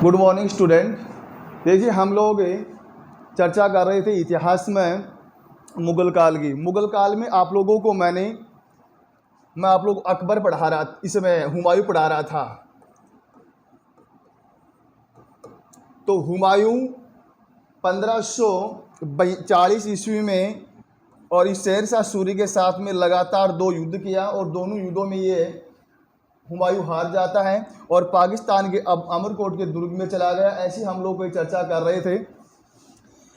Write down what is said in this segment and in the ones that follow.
Good morning student. देखिए हम लोग चर्चा कर रहे थे इतिहास में मुगल काल की। मुगल काल में आप लोगों को मैं आप लोग अकबर पढ़ा रहा, इसमें हुमायूं पढ़ा रहा था। तो हुमायूं 1540 ईस्वी में और इस शेरशाह सूरी के साथ में लगातार 2 युद्ध किया और दोनों युद्धों में ये हुमायूं हार जाता है और पाकिस्तान के अब अमरकोट के दुर्ग में चला गया। ऐसी हम लोग कोई चर्चा कर रहे थे।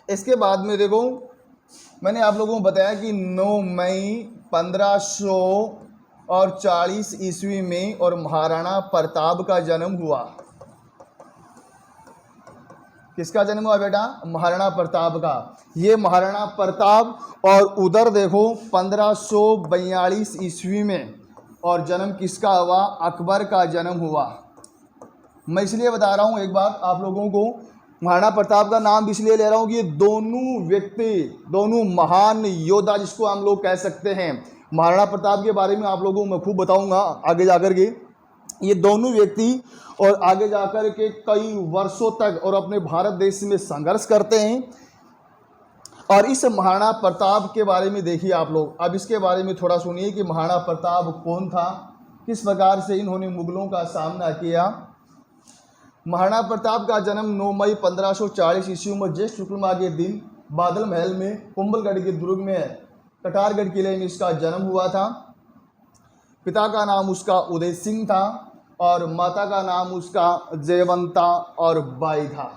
इसके बाद में देखो मैंने आप लोगों को बताया कि 9 मई 1540 ईस्वी में और महाराणा प्रताप का जन्म हुआ। किसका जन्म हुआ बेटा? महाराणा प्रताप का। ये महाराणा प्रताप और उधर देखो 1542 ईस्वी में और जन्म किसका हुआ? अकबर का जन्म हुआ। मैं इसलिए बता रहा हूँ एक बात आप लोगों को, महाराणा प्रताप का नाम इसलिए ले रहा हूँ कि ये दोनों व्यक्ति, दोनों महान योद्धा जिसको हम लोग कह सकते हैं, महाराणा प्रताप के बारे में आप लोगों को मैं खूब बताऊंगा आगे जाकर के। ये दोनों व्यक्ति और आगे जाकर के कई वर्षों तक और अपने भारत देश में संघर्ष करते हैं। और इस महाराणा प्रताप के बारे में देखिए आप लोग, अब इसके बारे में थोड़ा सुनिए कि महाराणा प्रताप कौन था, किस प्रकार से इन्होंने मुगलों का सामना किया। महाराणा प्रताप का जन्म 9 मई 1540 ईस्वी में ज्येष्ठ शुक्लमा के दिन बादल महल में कुंभलगढ़ के दुर्ग में कटारगढ़ किले में इसका जन्म हुआ था। पिता का नाम उसका उदय सिंह था और माता का नाम उसका जयवंता और बाई था।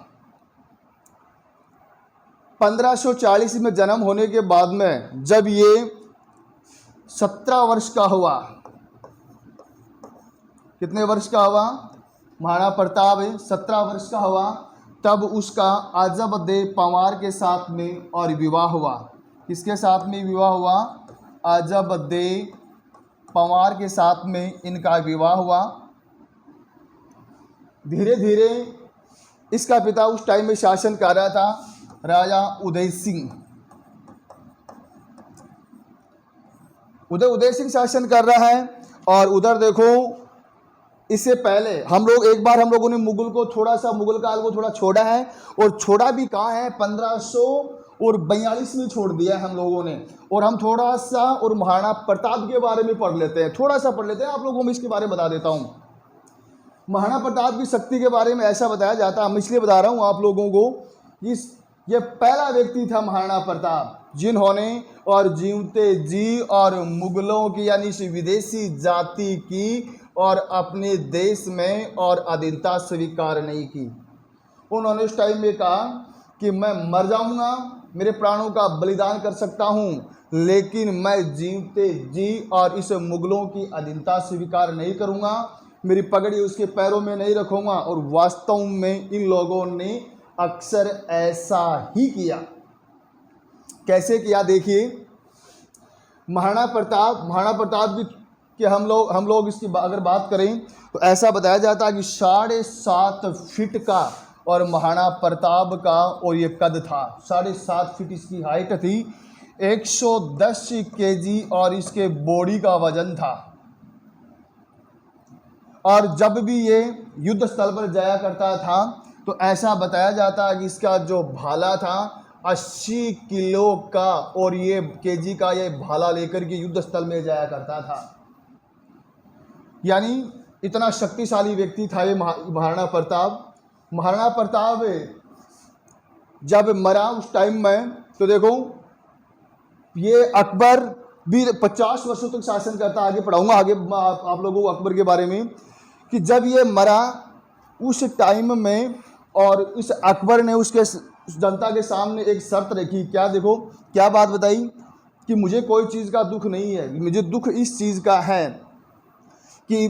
1540 में जन्म होने के बाद में जब ये 17 वर्ष का हुआ, कितने वर्ष का हुआ? महाराणा प्रताप 17 वर्ष का हुआ, तब उसका आजबदे पंवार के साथ में और विवाह हुआ। किसके साथ में विवाह हुआ? आजबदे पंवार के साथ में इनका विवाह हुआ। धीरे धीरे इसका पिता उस टाइम में शासन कर रहा था, राजा उदय सिंह। उदय सिंह शासन कर रहा है। और उधर देखो इससे पहले हम लोगों ने मुगल काल को थोड़ा छोड़ा है और छोड़ा भी कहाँ है? 1542 में छोड़ दिया है हम लोगों ने। और हम थोड़ा सा और महाराणा प्रताप के बारे में पढ़ लेते हैं, थोड़ा सा पढ़ लेते हैं। आप लोगों को मैं इसके बारे में बता देता हूँ। महाराणा प्रताप की शक्ति के बारे में ऐसा बताया जाता है, हम इसलिए बता रहा हूँ आप लोगों को कि ये पहला व्यक्ति था महाराणा प्रताप जिन्होंने और जीवते जी और मुगलों की यानी विदेशी जाति की और अपने देश में और अधीनता स्वीकार नहीं की। उन्होंने उस टाइम में कहा कि मैं मर जाऊंगा, मेरे प्राणों का बलिदान कर सकता हूं, लेकिन मैं जीवते जी और इस मुगलों की अधीनता स्वीकार नहीं करूंगा, मेरी पगड़ी उसके पैरों में नहीं रखूंगा। और वास्तव में इन लोगों ने अक्सर ऐसा ही किया। कैसे किया देखिए। महाराणा प्रताप की हम लोग इसकी अगर बात करें तो ऐसा बताया जाता है कि 7.5 फीट का और महाराणा प्रताप का और ये कद था, 7.5 फीट इसकी हाइट थी, 110 केजी और इसके बॉडी का वजन था। और जब भी ये युद्ध स्थल पर जाया करता था तो ऐसा बताया जाता है कि इसका जो भाला था 80 किलो का और ये केजी का ये भाला लेकर के युद्ध स्थल में जाया करता था। यानी इतना शक्तिशाली व्यक्ति था ये महाराणा प्रताप जब मरा उस टाइम में तो देखो ये अकबर भी 50 वर्षों तक शासन करता। आगे पढ़ाऊंगा आगे आप लोगों को अकबर के बारे में कि जब ये मरा उस टाइम में और इस अकबर ने उसके जनता के सामने एक शर्त रखी। क्या देखो क्या बात बताई कि मुझे कोई चीज़ का दुख नहीं है, मुझे दुख इस चीज़ का है कि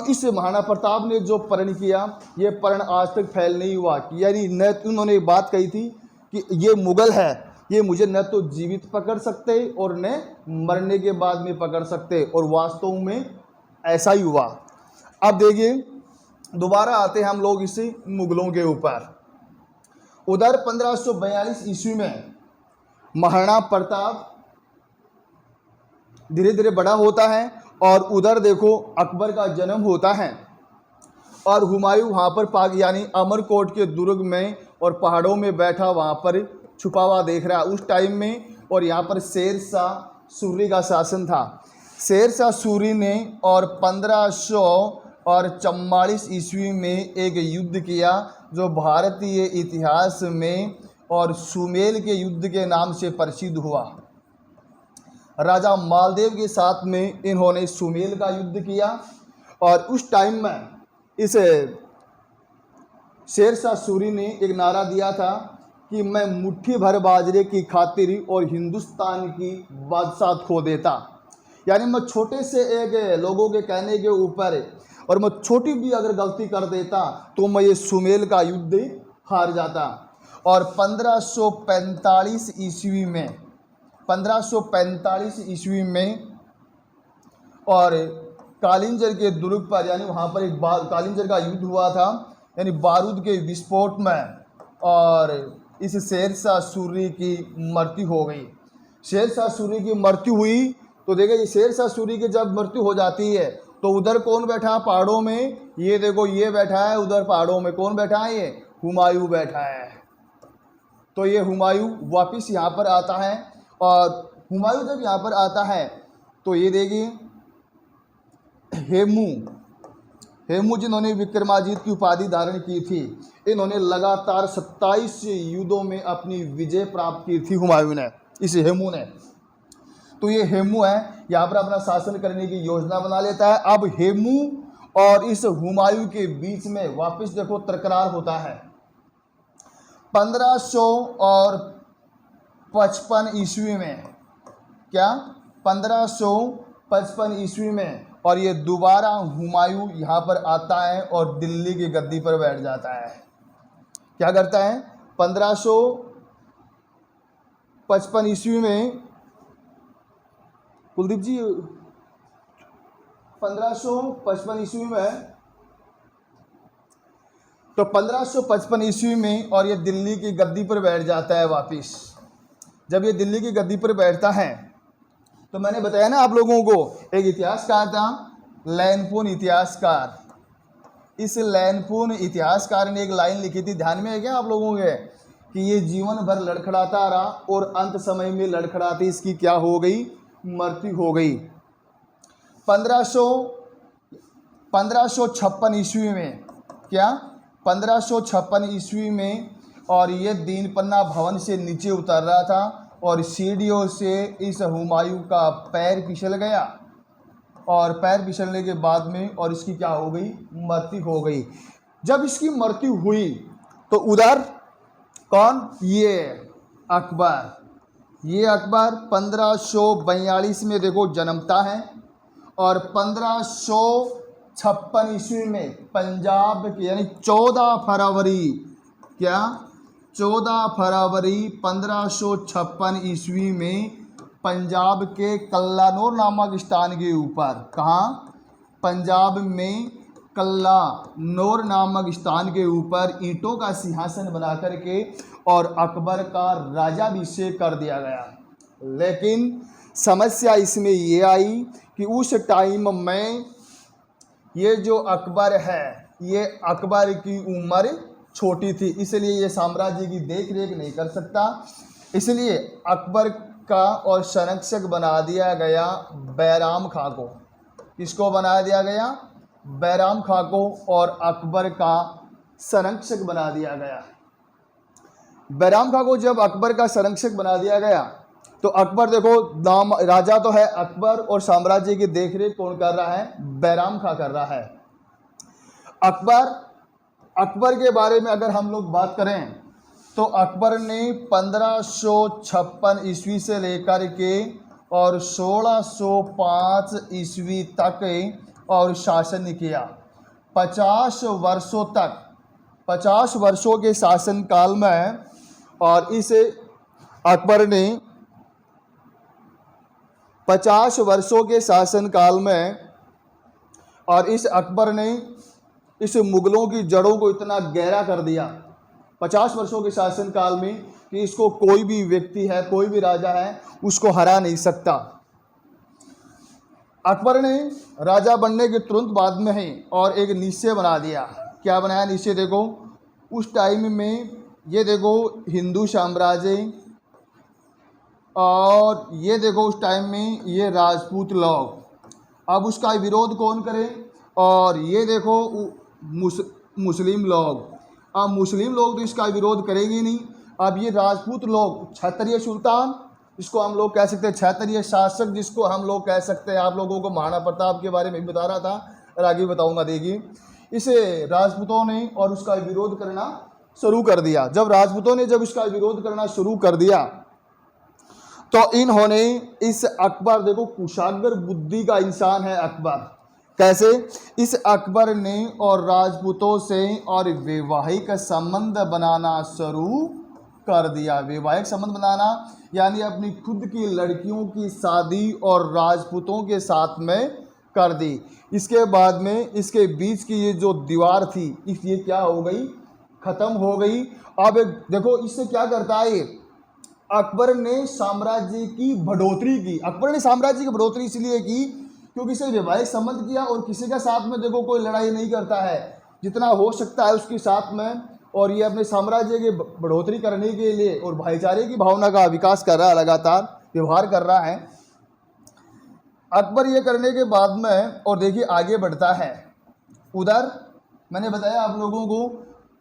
इस महाराणा प्रताप ने जो प्रण किया ये प्रण आज तक फैल नहीं हुआ। यानी न उन्होंने बात कही थी कि ये मुगल है, ये मुझे न तो जीवित पकड़ सकते और न मरने के बाद में पकड़ सकते, और वास्तव में ऐसा ही हुआ। अब देखिए दोबारा आते हैं हम लोग इसी मुगलों के ऊपर। उधर 1542 ईस्वी में महाराणा प्रताप धीरे धीरे बड़ा होता है और उधर देखो अकबर का जन्म होता है। और हुमायूं वहाँ पर पाक यानी अमरकोट के दुर्ग में और पहाड़ों में बैठा वहाँ पर छुपा हुआ देख रहा है उस टाइम में। और यहाँ पर शेर शाह सूरी का शासन था। शेर शाह सूरी ने और 1544 ईस्वी में एक युद्ध किया जो भारतीय इतिहास में और सुमेल के युद्ध के नाम से प्रसिद्ध हुआ। राजा मालदेव के साथ में इन्होंने सुमेल का युद्ध किया और उस टाइम में इस शेर शाह सूरी ने एक नारा दिया था कि मैं मुट्ठी भर बाजरे की खातिर और हिंदुस्तान की बादशाह खो देता। यानी मैं छोटे से एक लोगों के कहने के ऊपर और मैं छोटी भी अगर गलती कर देता तो मैं ये सुमेल का युद्ध हार जाता। और 1545 ईस्वी में और कालिंजर के दुर्ग पर यानी वहाँ पर एक कालिंजर का युद्ध हुआ था यानी बारूद के विस्फोट में और इस शेर शाह सूरी की मृत्यु हो गई। शेर शाह सूरी की मृत्यु हुई तो देखिए शेर शाह सूरी की जब मृत्यु हो जाती है तो उधर कौन बैठा है पहाड़ों में, ये देखो ये बैठा है उधर पहाड़ों में, कौन बैठा है, ये हुमायूं बैठा है। तो ये हुमायूं वापस यहाँ पर आता है और हुमायूं जब यहाँ पर आता है तो ये देखिए हेमू जिन्होंने विक्रमादित्य की उपाधि धारण की थी, इन्होंने लगातार 27 युद्धों में अपनी विजय प्राप्त की थी हुमायूं ने, इस हेमू ने। तो ये हेमू है यहाँ पर अपना शासन करने की योजना बना लेता है। अब हेमू और इस हुमायूं के बीच में वापस देखो तकरार होता है 1555 ईस्वी में। क्या 1555 ईस्वी में। और ये दोबारा हुमायूं यहाँ पर आता है और दिल्ली की गद्दी पर बैठ जाता है। क्या करता है 1555 ईस्वी में, कुलदीप जी 1555 ईस्वी में, तो 1555 ईस्वी में और ये दिल्ली की गद्दी पर बैठ जाता है वापिस। जब ये दिल्ली की गद्दी पर बैठता है तो मैंने बताया ना आप लोगों को एक इतिहासकार था लैनपून इतिहासकार। इस लैनपून इतिहासकार ने एक लाइन लिखी थी, ध्यान में है क्या आप लोगों के, कि ये जीवन भर लड़खड़ाता रहा और अंत समय में लड़खड़ाते इसकी क्या हो गई, मृत्यु हो गई। 1556 ईस्वी में, क्या 1556 ईस्वी में, और ये दीन पन्ना भवन से नीचे उतर रहा था और सीढ़ियों से इस हुमायूं का पैर फिसल गया और पैर फिसलने के बाद में और इसकी क्या हो गई, मृत्यु हो गई। जब इसकी मृत्यु हुई तो उधर कौन, ये अकबर 1542 में देखो जन्मता है और 1556 ईस्वी में पंजाब के यानी 14 फरवरी, क्या 14 फरवरी 1556 ईस्वी में पंजाब के कल्लानौर नामक स्थान के ऊपर, कहाँ, पंजाब में कल्लानौर नामक स्थान के ऊपर ईंटों का सिंहासन बना करके और अकबर का राजाभिषेक कर दिया गया। लेकिन समस्या इसमें ये आई कि उस टाइम में ये जो अकबर है, ये अकबर की उम्र छोटी थी, इसलिए ये साम्राज्य की देख रेख नहीं कर सकता। इसलिए अकबर का और संरक्षक बना दिया गया बैराम खां को। किसको बना दिया गया, बैराम खां को, और अकबर का संरक्षक बना दिया गया। बैराम खां को जब अकबर का संरक्षक बना दिया गया तो अकबर देखो नाम, राजा तो है अकबर और साम्राज्य की देखरेख कौन कर रहा है, बैराम खां कर रहा है। अकबर के बारे में अगर हम लोग बात करें तो अकबर ने 1556 ईस्वी से लेकर के और 1605 ईस्वी तक और शासन किया। 50 वर्षों तक, 50 वर्षों के शासन काल में, और इस अकबर ने 50 वर्षों के शासन काल में और इस अकबर ने इस मुगलों की जड़ों को इतना गहरा कर दिया 50 वर्षों के शासन काल में कि इसको कोई भी व्यक्ति है, कोई भी राजा है, उसको हरा नहीं सकता। अकबर ने राजा बनने के तुरंत बाद में ही और एक निश्चय बना दिया। क्या बनाया निश्चय? देखो उस टाइम में ये देखो हिंदू साम्राज्य, और ये देखो उस टाइम में ये राजपूत लोग, अब उसका विरोध कौन करे? और ये देखो मुस्लिम लोग, अब मुस्लिम लोग तो इसका विरोध करेंगे नहीं। अब ये राजपूत लोग, क्षत्रिय सुल्तान, इसको हम लोग कह सकते हैं क्षत्रिय शासक, जिसको हम लोग कह सकते हैं, आप लोगों को महाराणा प्रताप के बारे में भी बता रहा था और आगे बताऊंगा। देखिए इसे राजपूतों ने और उसका विरोध करना शुरू कर दिया। जब राजपूतों ने जब इसका विरोध करना शुरू कर दिया तो इन्होंने इस अकबर, देखो कुशाग्र बुद्धि का इंसान है अकबर, कैसे? इस अकबर ने और राजपूतों से और वैवाहिक संबंध बनाना शुरू कर दिया। वैवाहिक संबंध बनाना यानी अपनी खुद की लड़कियों की शादी और राजपूतों के साथ में कर दी। इसके बाद में इसके बीच की ये जो दीवार थी ये क्या हो गई? खत्म हो गई। अब देखो इससे क्या करता है ये, अकबर ने साम्राज्य की बढ़ोतरी की। अकबर ने साम्राज्य की बढ़ोतरी इसलिए की क्योंकि इसे वैवाहिक संबंध किया और किसी के साथ में देखो कोई लड़ाई नहीं करता है, जितना हो सकता है उसके साथ में, और ये अपने साम्राज्य की बढ़ोतरी करने के लिए और भाईचारे की भावना का विकास कर रहा है, लगातार व्यवहार कर रहा है अकबर। ये करने के बाद में और देखिए आगे बढ़ता है। उधर मैंने बताया आप लोगों को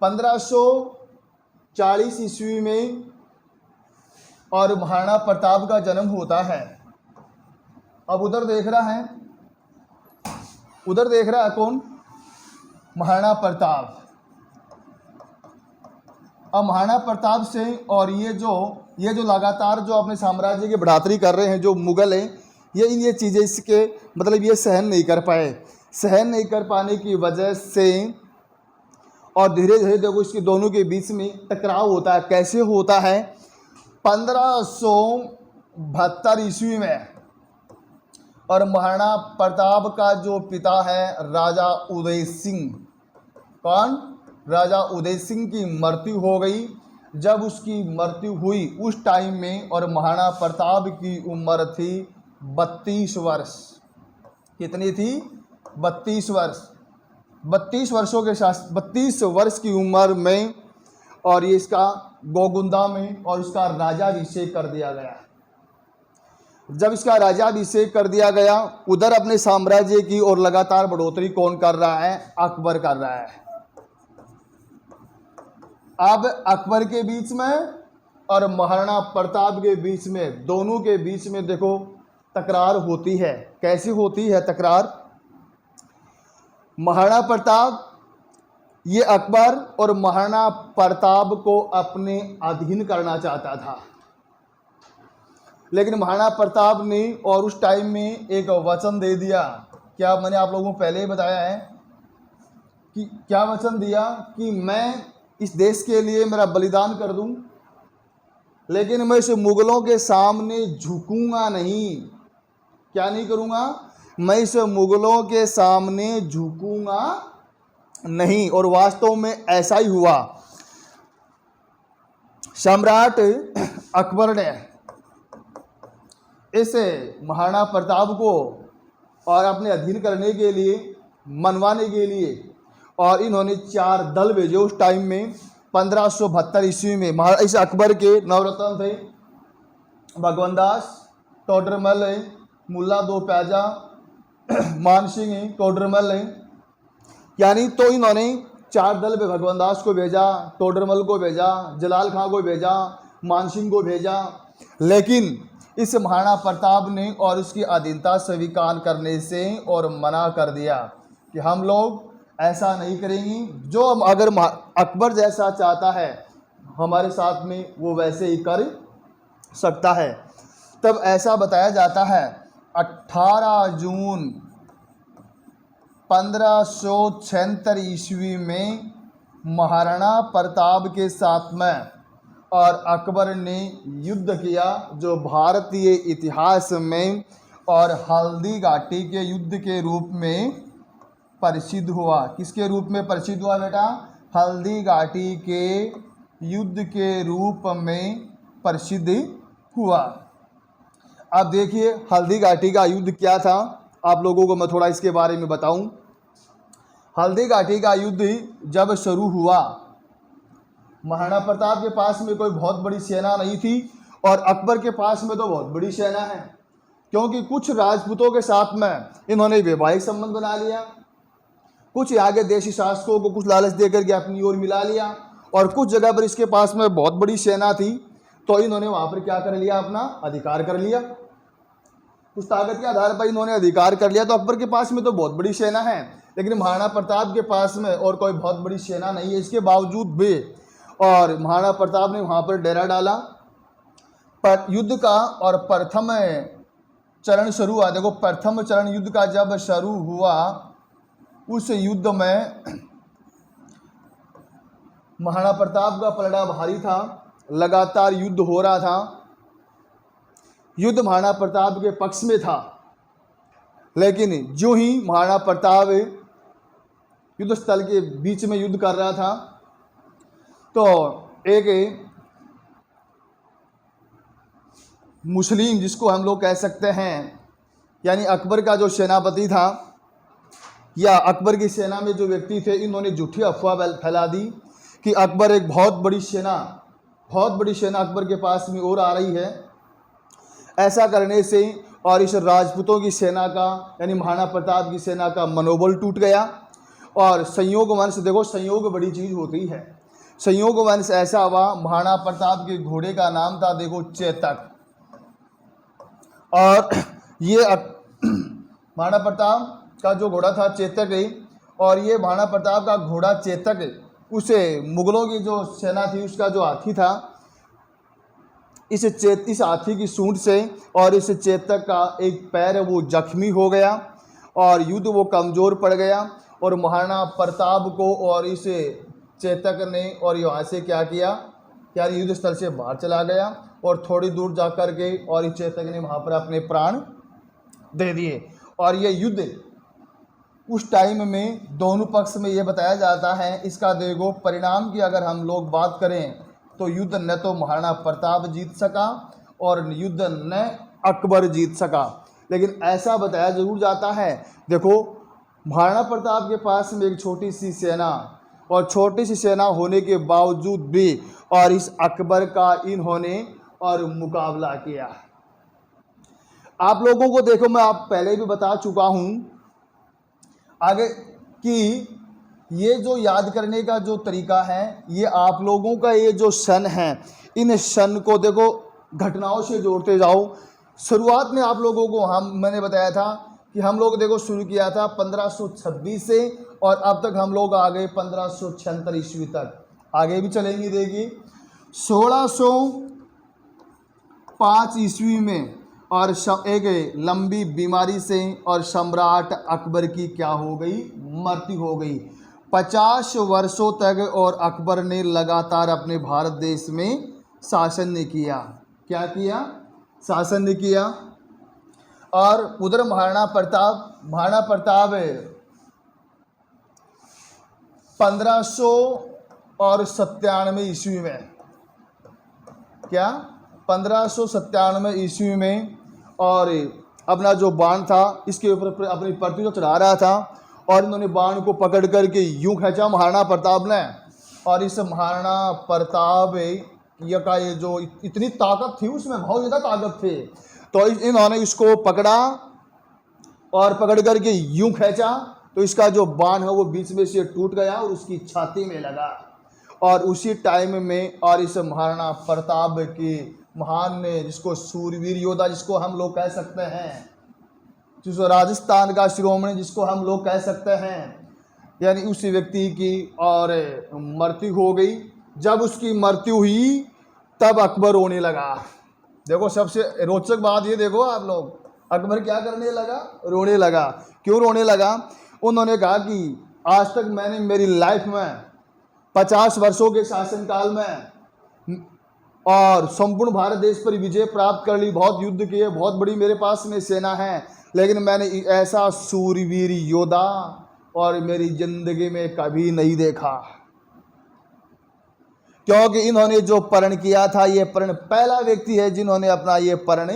1540 ईस्वी में और महाराणा प्रताप का जन्म होता है। अब उधर देख रहा है, उधर देख रहा है कौन? महाराणा प्रताप। अब महाराणा प्रताप से और ये जो लगातार जो अपने साम्राज्य की बढ़ोतरी कर रहे हैं जो मुगल हैं, ये चीज़ें इसके मतलब ये सहन नहीं कर पाए। सहन नहीं कर पाने की वजह से और धीरे धीरे देखो इसके दोनों के बीच में टकराव होता है। कैसे होता है? 1572 ईस्वी में और महाराणा प्रताप का जो पिता है राजा उदय सिंह, कौन? राजा उदय सिंह की मृत्यु हो गई। जब उसकी मृत्यु हुई उस टाइम में और महाराणा प्रताप की उम्र थी 32 वर्ष। कितनी थी? 32 वर्ष। 32 वर्षों के साथ 32 वर्ष की उम्र में और ये इसका गोगुंदा में और उसका राजाभिषेक कर दिया गया। जब इसका राजाभिषेक कर दिया गया, उधर अपने साम्राज्य की और लगातार बढ़ोतरी कौन कर रहा है? अकबर कर रहा है। अब अकबर के बीच में और महाराणा प्रताप के बीच में, दोनों के बीच में देखो तकरार होती है। कैसी होती है तकरार? महाराणा प्रताप, ये अकबर और महाराणा प्रताप को अपने अधीन करना चाहता था, लेकिन महाराणा प्रताप ने और उस टाइम में एक वचन दे दिया। क्या मैंने आप लोगों को पहले ही बताया है कि क्या वचन दिया? कि मैं इस देश के लिए मेरा बलिदान कर दूं, लेकिन मैं इस मुगलों के सामने झुकूंगा नहीं। क्या नहीं करूंगा? मैं इस मुगलों के सामने झुकूंगा नहीं। और वास्तव में ऐसा ही हुआ। सम्राट अकबर ने इस महाराणा प्रताप को और अपने अधीन करने के लिए, मनवाने के लिए, और इन्होंने 4 दल भेजे उस टाइम में 1572 ईस्वी में। इस अकबर के नवरत्न थे भगवान दास, टोडरमल है, मुल्ला दो प्याजा, मानसिंह है, टोडरमल है, यानी तो इन्होंने 4 दल पे भगवान दास को भेजा, टोडरमल को भेजा, जलाल खां को भेजा, मानसिंह को भेजा। लेकिन इस महाराणा प्रताप ने और उसकी अधीनता स्वीकार करने से और मना कर दिया कि हम लोग ऐसा नहीं करेंगे। जो अगर अकबर जैसा चाहता है हमारे साथ में, वो वैसे ही कर सकता है। तब ऐसा बताया जाता है 18 जून 1576 ईस्वी में महाराणा प्रताप के साथ में और अकबर ने युद्ध किया, जो भारतीय इतिहास में और हल्दी घाटी के युद्ध के रूप में प्रसिद्ध हुआ। किसके रूप में प्रसिद्ध हुआ बेटा? हल्दी घाटी के युद्ध के रूप में प्रसिद्ध हुआ। अब देखिए हल्दी घाटी का युद्ध क्या था आप लोगों को मैं थोड़ा इसके बारे में बताऊं। हल्दी घाटी का युद्ध जब शुरू हुआ, महाराणा प्रताप के पास में कोई बहुत बड़ी सेना नहीं थी और अकबर के पास में तो बहुत बड़ी सेना है, क्योंकि कुछ राजपूतों के साथ में इन्होंने वैवाहिक संबंध बना लिया, कुछ आगे देशी शासकों को कुछ लालच देकर के अपनी ओर मिला लिया, और कुछ जगह पर इसके पास में बहुत बड़ी सेना थी तो इन्होंने वहाँ पर क्या कर लिया, अपना अधिकार कर लिया। उस ताकत के आधार पर इन्होंने अधिकार कर लिया। तो अकबर के पास में तो बहुत बड़ी सेना है, लेकिन महाराणा प्रताप के पास में और कोई बहुत बड़ी सेना नहीं है। इसके बावजूद भी और महाराणा प्रताप ने वहाँ पर डेरा डाला। पर युद्ध का और प्रथम चरण शुरू हुआ। देखो, प्रथम चरण युद्ध का जब शुरू हुआ, उस युद्ध में महाराणा प्रताप का पलड़ा भारी था, लगातार युद्ध हो रहा था। युद्ध महाराणा प्रताप के पक्ष में था, लेकिन जो ही महाराणा प्रताप युद्ध स्थल के बीच में युद्ध कर रहा था तो एक मुस्लिम, जिसको हम लोग कह सकते हैं, यानी अकबर का जो सेनापति था या अकबर की सेना में जो व्यक्ति थे, इन्होंने झूठी अफवाह फैला दी कि अकबर एक बहुत बड़ी सेना अकबर के पास में और आ रही है। ऐसा करने से और इस राजपूतों की सेना का, यानी महाराणा प्रताप की सेना का मनोबल टूट गया। और संयोग वंश, देखो संयोग बड़ी चीज़ होती है। संयोग वंश ऐसा हुआ, महाराणा प्रताप के घोड़े का नाम था, देखो, चेतक। और ये महाराणा प्रताप का जो घोड़ा था चेतक है, और ये महाराणा प्रताप का घोड़ा चेतक है, उसे मुगलों की जो सेना थी उसका जो हाथी था, इस हाथी की सूंड से और इस चेतक का एक पैर है वो जख्मी हो गया और युद्ध वो कमज़ोर पड़ गया। और महाराणा प्रताप को और इस चेतक ने और यहाँ से क्या किया, क्या युद्ध स्थल से बाहर चला गया और थोड़ी दूर जा कर के और इस चेतक ने वहाँ पर अपने प्राण दे दिए। और ये युद्ध उस टाइम में दोनों पक्ष में ये बताया जाता है, इसका देखो परिणाम की अगर हम लोग बात करें तो युद्ध न तो महाराणा प्रताप जीत सका और युद्ध न अकबर जीत सका। लेकिन ऐसा बताया जरूर जाता है, देखो महाराणा प्रताप के पास में एक छोटी सी सेना, और छोटी सी सेना होने के बावजूद भी और इस अकबर का इन्होंने और मुकाबला किया। आप लोगों को देखो, मैं आप पहले भी बता चुका हूँ आगे कि ये जो याद करने का जो तरीका है, ये आप लोगों का ये जो सन है, इन सन को देखो घटनाओं से जोड़ते जाओ। शुरुआत में आप लोगों को मैंने बताया था कि हम लोग देखो शुरू किया था 1526 से और अब तक हम लोग आ गए 1576 ईस्वी तक, आगे भी चलेंगे। देखिए 1605 ईस्वी में और एक लंबी बीमारी से और सम्राट अकबर की क्या हो गई, मृत्यु हो गई। 50 वर्षों तक और अकबर ने लगातार अपने भारत देश में शासन ने किया। क्या किया? शासन ने किया। और उधर महाराणा प्रताप 1597 ईस्वी में, क्या 1597 ईस्वी में, और अपना जो बाण था इसके ऊपर अपनी पृथ्वी को चढ़ा रहा था और इन्होंने बाण को पकड़ करके यूं खींचा महाराणा प्रताप ने। और इस महाराणा प्रताप का ये जो इतनी ताकत थी, उसमें बहुत ज़्यादा ताकत थी, तो इन्होंने इसको पकड़ा और पकड़ करके यूं खींचा तो इसका जो बाण है वो बीच में से टूट गया और उसकी छाती में लगा। और उसी टाइम में और इस महाराणा प्रताप की महान ने, जिसको सूरवीर योद्धा जिसको हम लोग कह सकते हैं, जिसको राजस्थान का शिरोमणि जिसको हम लोग कह सकते हैं, यानी उस व्यक्ति की और मृत्यु हो गई। जब उसकी मृत्यु हुई तब अकबर रोने लगा। देखो सबसे रोचक बात ये देखो आप लोग, अकबर क्या करने लगा? रोने लगा। क्यों रोने लगा? उन्होंने कहा कि आज तक मैंने मेरी लाइफ में 50 वर्षों के शासनकाल में और संपूर्ण भारत देश पर विजय प्राप्त कर ली, बहुत युद्ध किए, बहुत बड़ी मेरे पास में सेना है, लेकिन मैंने ऐसा सूरवीर योद्धा और मेरी जिंदगी में कभी नहीं देखा। क्योंकि इन्होंने जो प्रण किया था, ये प्रण पहला व्यक्ति है जिन्होंने अपना ये प्रण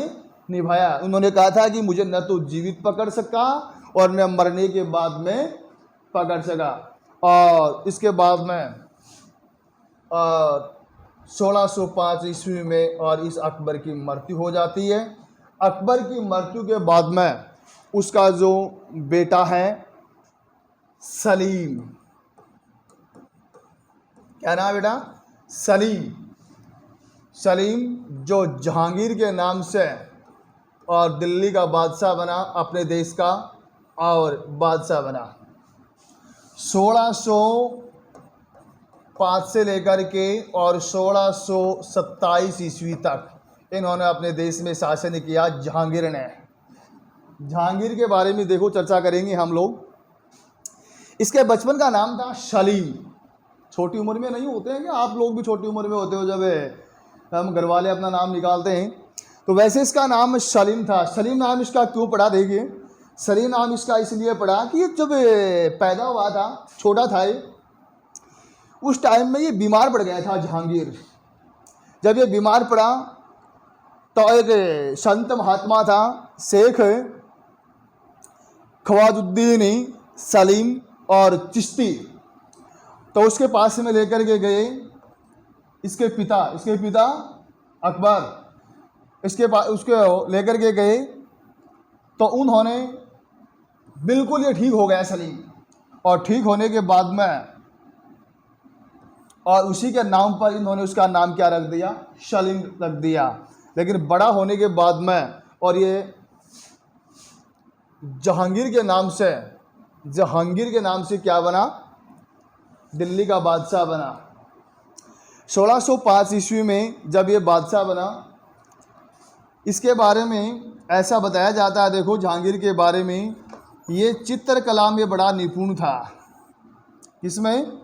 निभाया। उन्होंने कहा था कि मुझे न तो जीवित पकड़ सका और न मरने के बाद में पकड़ सका। और इसके बाद में 1605 ईस्वी में और इस अकबर की मृत्यु हो जाती है। अकबर की मृत्यु के बाद में उसका जो बेटा है सलीम, क्या नाम बेटा? सलीम। सलीम जो जहांगीर के नाम से और दिल्ली का बादशाह बना, अपने देश का और बादशाह बना। 1605 से लेकर के और 1627 ईस्वी तक इन्होंने अपने देश में शासन किया जहांगीर ने। जहांगीर के बारे में देखो चर्चा करेंगे हम लोग। इसके बचपन का नाम था सलीम। छोटी उम्र में नहीं होते हैं कि आप लोग भी छोटी उम्र में होते हो जब हम घर वाले अपना नाम निकालते हैं, तो वैसे इसका नाम सलीम था। सलीम नाम इसका क्यों पड़ा? देखिए, सलीम नाम इसका इसलिए पड़ा कि जब पैदा हुआ था, छोटा था ये, उस टाइम में ये बीमार पड़ गया था जहांगीर। जब ये बीमार पड़ा तो एक संत महात्मा था शेख ख्वाजुद्दीन सलीम और चिश्ती, तो उसके पास में लेकर के गए इसके पिता अकबर, उसके लेकर के गए तो उन्होंने बिल्कुल ये ठीक हो गया सलीम। और ठीक होने के बाद में और उसी के नाम पर इन्होंने उसका नाम क्या रख दिया? सलीम रख दिया। लेकिन बड़ा होने के बाद में और ये जहांगीर के नाम से क्या बना? दिल्ली का बादशाह बना। 1605 ईस्वी में जब ये बादशाह बना, इसके बारे में ऐसा बताया जाता है, देखो जहांगीर के बारे में, ये चित्रकला में बड़ा निपुण था। किसमें?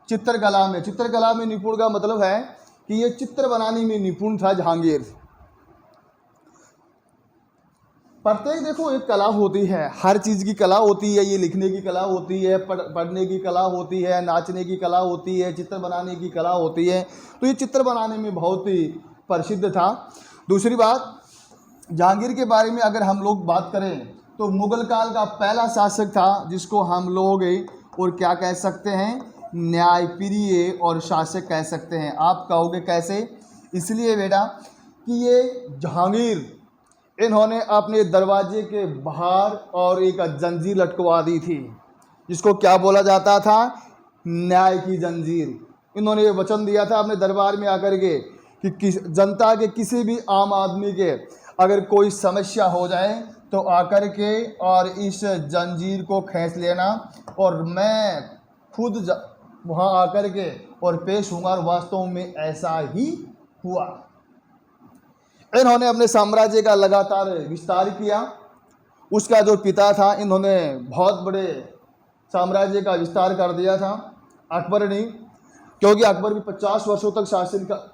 चित्रकला में। चित्रकला में निपुण का मतलब है कि ये चित्र बनाने में निपुण था जहांगीर। प्रत्येक देखो एक कला होती है, हर चीज़ की कला होती है। ये लिखने की कला होती है, पढ़ने की कला होती है, नाचने की कला होती है, चित्र बनाने की कला होती है। तो ये चित्र बनाने में बहुत ही प्रसिद्ध था। दूसरी बात, जहांगीर के बारे में अगर हम लोग बात करें तो मुगल काल का पहला शासक था जिसको हम लोग और क्या कह सकते हैं? न्यायप्रिय और शासक कह सकते हैं। आप कहोगे कैसे? इसलिए बेटा कि ये जहांगीर, इन्होंने अपने दरवाजे के बाहर और एक जंजीर लटकवा दी थी, जिसको क्या बोला जाता था? न्याय की जंजीर। इन्होंने ये वचन दिया था अपने दरबार में आकर के कि जनता के किसी भी आम आदमी के अगर कोई समस्या हो जाए तो आकर के और इस जंजीर को खींच लेना और मैं खुद वहाँ आकर के और पेश होऊंगा। और वास्तव में ऐसा ही हुआ। इन्होंने अपने साम्राज्य का लगातार विस्तार किया। उसका जो पिता था, इन्होंने बहुत बड़े साम्राज्य का विस्तार कर दिया था अकबर ने, क्योंकि अकबर भी 50 वर्षों तक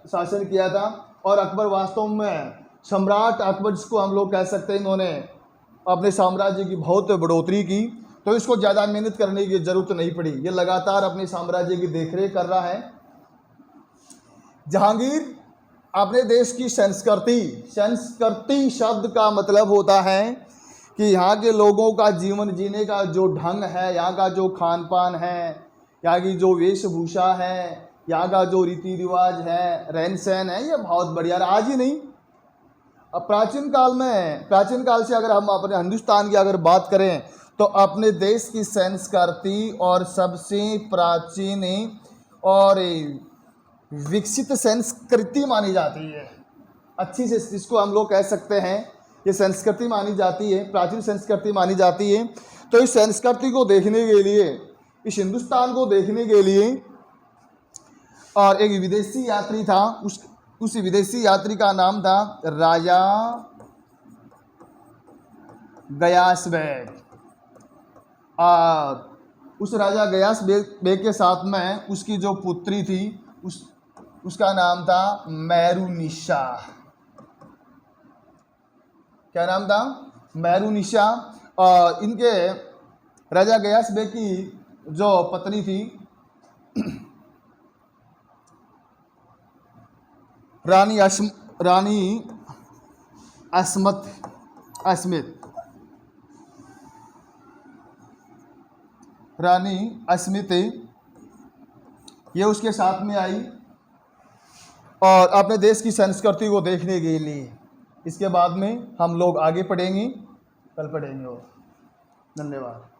शासन किया था। और अकबर वास्तव में सम्राट अकबर, जिसको हम लोग कह सकते हैं, इन्होंने अपने साम्राज्य की बहुत बढ़ोतरी की। तो इसको ज़्यादा मेहनत करने की ज़रूरत नहीं पड़ी, ये लगातार अपने साम्राज्य की देखरेख कर रहा है। जहांगीर अपने देश की संस्कृति शब्द का मतलब होता है कि यहाँ के लोगों का जीवन जीने का जो ढंग है, यहाँ का जो खान पान है, यहाँ की जो वेशभूषा है, यहाँ का जो रीति रिवाज है, रहन सहन है, ये बहुत बढ़िया। आज ही नहीं, अब प्राचीन काल से अगर हम अपने हिंदुस्तान की अगर बात करें तो अपने देश की संस्कृति और सबसे प्राचीन और विकसित संस्कृति मानी जाती है। अच्छी से जिसको हम लोग कह सकते हैं ये संस्कृति मानी जाती है, प्राचीन संस्कृति मानी जाती है। तो इस संस्कृति को देखने के लिए, इस हिंदुस्तान को देखने के लिए और एक विदेशी यात्री था, उस विदेशी यात्री का नाम था राजा गयास बेग। और उस राजा गयास बेग के साथ में उसकी जो पुत्री थी उसका नाम था मैरूनिशा। क्या नाम था? मैरूनिशा। और इनके राजा गयास बेग की जो पत्नी थी रानी अस्मित, रानी अस्मिता ये उसके साथ में आई और अपने देश की संस्कृति को देखने के लिए। इसके बाद में हम लोग आगे पढ़ेंगे, कल पढ़ेंगे और धन्यवाद।